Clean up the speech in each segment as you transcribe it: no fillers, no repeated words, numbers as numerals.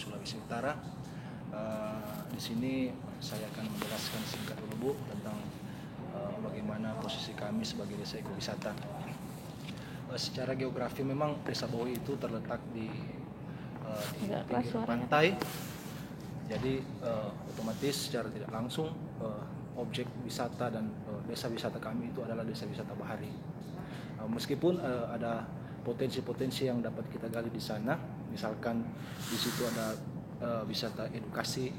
Sulawesi Utara. Di sini saya akan menjelaskan singkat dulu Bu tentang bagaimana posisi kami sebagai desa ekowisata. Secara geografi memang Desa Bahoy itu terletak di pinggir pantai, jadi otomatis secara tidak langsung objek wisata dan desa wisata kami itu adalah desa wisata bahari. Meskipun ada potensi-potensi yang dapat kita gali di sana, misalkan di situ ada wisata edukasi,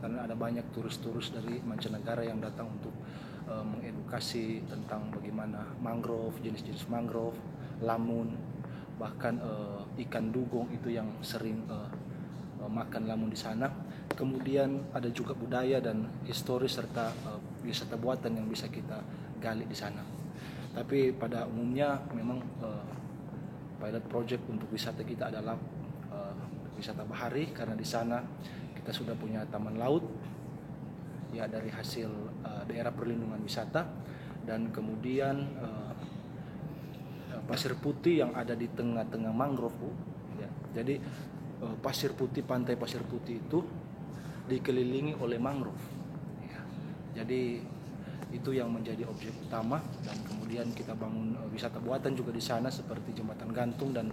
karena ada banyak turis-turis dari mancanegara yang datang untuk mengedukasi tentang bagaimana mangrove, jenis-jenis mangrove, lamun, bahkan ikan dugong itu yang sering makan lamun di sana. Kemudian ada juga budaya dan historis serta wisata buatan yang bisa kita gali di sana. Tapi pada umumnya memang pilot project untuk wisata kita adalah wisata bahari, karena di sana kita sudah punya taman laut ya dari hasil daerah perlindungan wisata, dan kemudian pasir putih yang ada di tengah-tengah mangrove Bu. Ya, jadi pasir putih, pantai pasir putih itu dikelilingi oleh mangrove. Ya, jadi itu yang menjadi objek utama, dan kemudian kita bangun wisata buatan juga di sana seperti jembatan gantung dan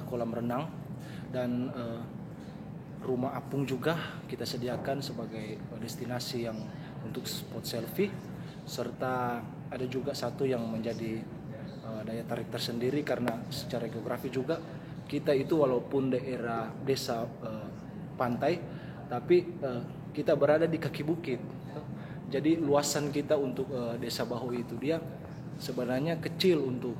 kolam renang, dan rumah apung juga kita sediakan sebagai destinasi yang untuk spot selfie, serta ada juga satu yang menjadi daya tarik tersendiri karena secara geografi juga kita itu walaupun daerah desa pantai, tapi kita berada di kaki bukit. Jadi luasan kita untuk Desa Bahoy itu dia sebenarnya kecil untuk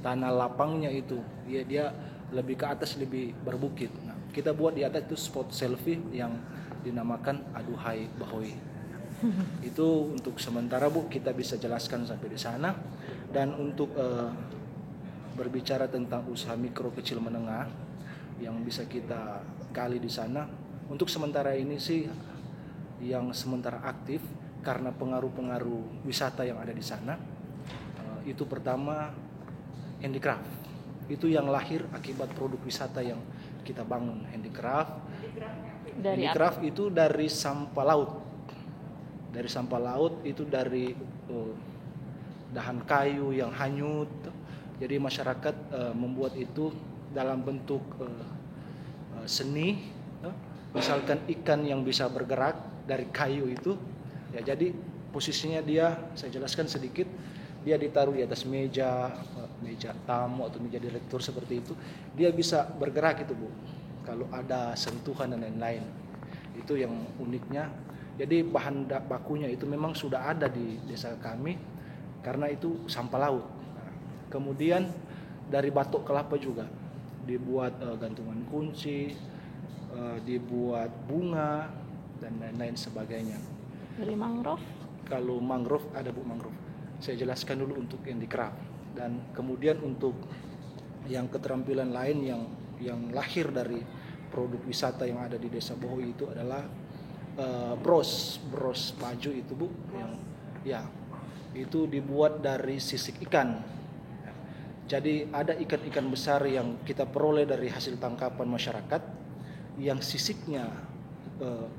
tanah lapangnya itu. Dia lebih ke atas, lebih berbukit. Nah, kita buat di atas itu spot selfie yang dinamakan Aduhai Bahoy. Itu untuk sementara Bu, kita bisa jelaskan sampai di sana. Dan untuk berbicara tentang usaha mikro kecil menengah yang bisa kita gali di sana, untuk sementara ini sih yang sementara aktif karena pengaruh-pengaruh wisata yang ada di sana, itu pertama handicraft. Itu yang lahir akibat produk wisata yang kita bangun. Handicraft itu dari sampah laut. Dari sampah laut itu dari dahan kayu yang hanyut. Jadi masyarakat membuat itu dalam bentuk seni. Misalkan ikan yang bisa bergerak dari kayu itu, ya jadi posisinya dia, saya jelaskan sedikit, dia ditaruh di atas meja tamu atau meja direktur seperti itu, dia bisa bergerak itu Bu, kalau ada sentuhan dan lain-lain. Itu yang uniknya. Jadi bahan bakunya itu memang sudah ada di desa kami, karena itu sampah laut. Kemudian dari batok kelapa juga dibuat gantungan kunci, dibuat bunga dan lain-lain sebagainya. Dari mangrove? Kalau mangrove ada Bu, mangrove. Saya jelaskan dulu untuk handicraft. Dan kemudian untuk yang keterampilan lain yang lahir dari produk wisata yang ada di Desa Bahoy itu adalah bros baju itu Bu, yang ya itu dibuat dari sisik ikan. Jadi ada ikan-ikan besar yang kita peroleh dari hasil tangkapan masyarakat, yang sisiknya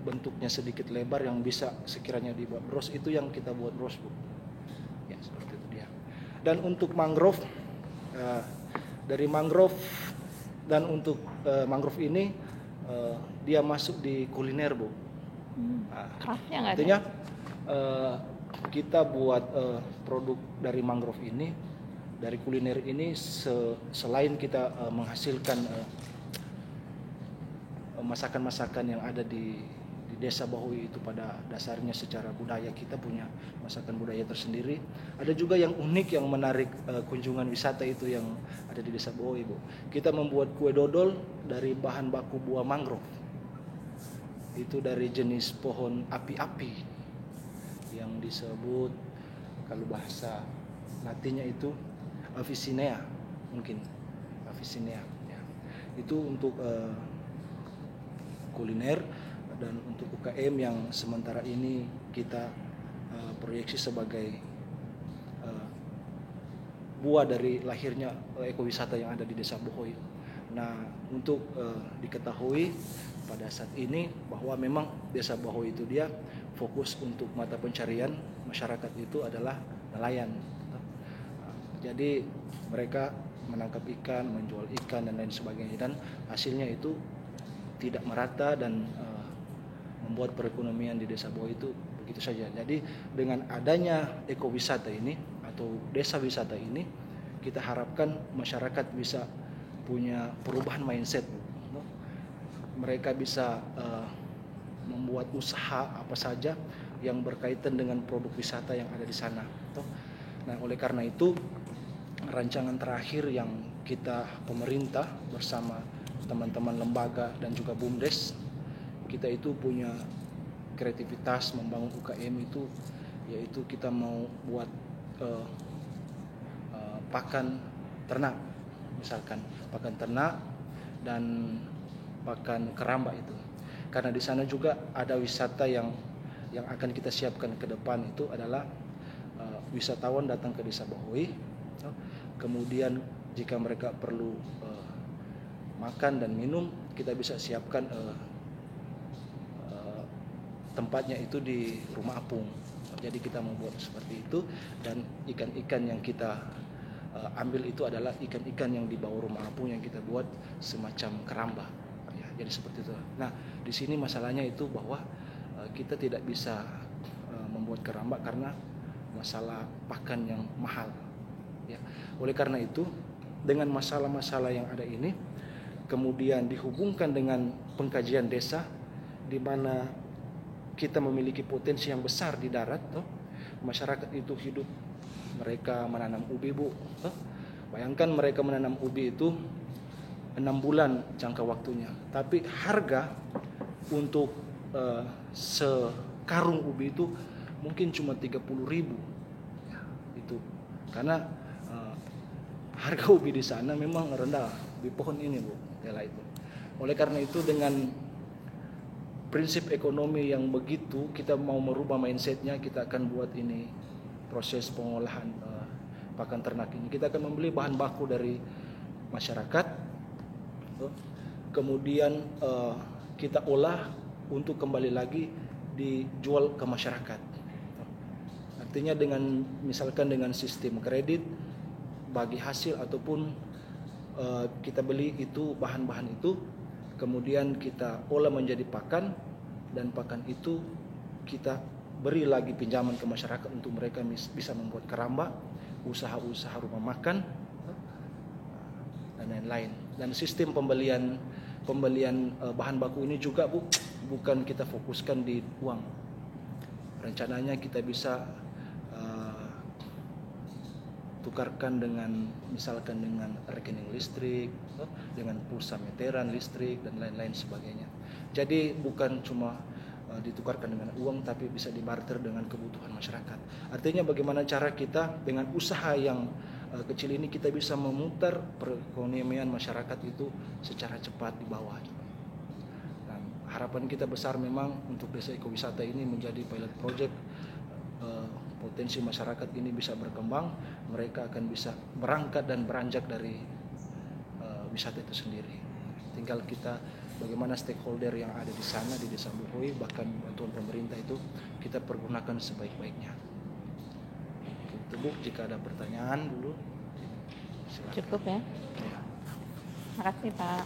bentuknya sedikit lebar, yang bisa sekiranya dibuat bros, itu yang kita buat bros Bu. Ya seperti itu dia. Dan untuk mangrove, dari mangrove, dan untuk mangrove ini dia masuk di kuliner Bu. Craftnya nggak ada? Artinya kita buat produk dari mangrove ini, dari kuliner ini, selain kita menghasilkan masakan-masakan yang ada di Desa Bahoy itu pada dasarnya secara budaya kita punya masakan budaya tersendiri. Ada juga yang unik yang menarik kunjungan wisata itu yang ada di Desa Bahoy Bu. Kita membuat kue dodol dari bahan baku buah mangrove. Itu dari jenis pohon api-api yang disebut, kalau bahasa Latinnya itu Avicennia, mungkin Avicennia ya. Itu untuk kuliner. Dan untuk UKM yang sementara ini kita proyeksi sebagai buah dari lahirnya ekowisata yang ada di Desa Bohoi. Nah, untuk diketahui pada saat ini bahwa memang Desa Bohoi itu dia fokus untuk mata pencarian masyarakat itu adalah nelayan. Jadi mereka menangkap ikan, menjual ikan dan lain sebagainya, dan hasilnya itu tidak merata dan membuat perekonomian di Desa Bohoi itu begitu saja. Jadi dengan adanya ekowisata ini atau desa wisata ini, kita harapkan masyarakat bisa punya perubahan mindset. Mereka bisa membuat usaha apa saja yang berkaitan dengan produk wisata yang ada di sana. Nah, oleh karena itu rancangan terakhir yang kita pemerintah bersama teman-teman lembaga dan juga BUMDes, kita itu punya kreativitas membangun UKM itu, yaitu kita mau buat pakan ternak, misalkan pakan ternak dan pakan keramba itu. Karena di sana juga ada wisata yang akan kita siapkan ke depan, itu adalah wisatawan datang ke Desa Bohoi, kemudian jika mereka perlu makan dan minum, kita bisa siapkan tempatnya itu di rumah apung. Jadi kita membuat seperti itu, dan ikan-ikan yang kita ambil itu adalah ikan-ikan yang di bawah rumah apung yang kita buat semacam keramba. Ya, jadi seperti itu. Nah, di sini masalahnya itu bahwa kita tidak bisa membuat keramba karena masalah pakan yang mahal. Ya, oleh karena itu dengan masalah-masalah yang ada ini, kemudian dihubungkan dengan pengkajian desa, di mana kita memiliki potensi yang besar di darat, masyarakat itu hidup, mereka menanam ubi, Bu. Bayangkan mereka menanam ubi itu 6 bulan jangka waktunya, tapi harga untuk sekarung ubi itu mungkin cuma 30.000. Ya, itu karena harga ubi di sana memang rendah di pohon ini, Bu. Itu. Oleh karena itu dengan prinsip ekonomi yang begitu, kita mau merubah mindsetnya, kita akan buat ini proses pengolahan pakan ternak ini. Kita akan membeli bahan baku dari masyarakat, kemudian kita olah untuk kembali lagi dijual ke masyarakat. Artinya dengan misalkan dengan sistem kredit bagi hasil, ataupun kita beli itu bahan-bahan itu, kemudian kita olah menjadi pakan, dan pakan itu kita beri lagi pinjaman ke masyarakat untuk mereka bisa membuat keramba, usaha-usaha rumah makan, dan lain-lain. Dan sistem pembelian bahan baku ini juga, Bu, bukan kita fokuskan di uang. Rencananya kita bisa tukarkan dengan misalkan dengan rekening listrik, dengan pulsa meteran listrik dan lain-lain sebagainya. Jadi bukan cuma ditukarkan dengan uang, tapi bisa dibarter dengan kebutuhan masyarakat. Artinya bagaimana cara kita dengan usaha yang kecil ini kita bisa memutar perekonomian masyarakat itu secara cepat di bawah. Dan harapan kita besar memang untuk desa ekowisata ini menjadi pilot project. Potensi masyarakat ini bisa berkembang, mereka akan bisa berangkat dan beranjak dari wisata itu sendiri. Tinggal kita bagaimana stakeholder yang ada di sana di Desa Bohoi, bahkan bantuan pemerintah itu kita pergunakan sebaik-baiknya. Itu, Bu, jika ada pertanyaan dulu silakan. Cukup ya. Ya. Makasih Pak.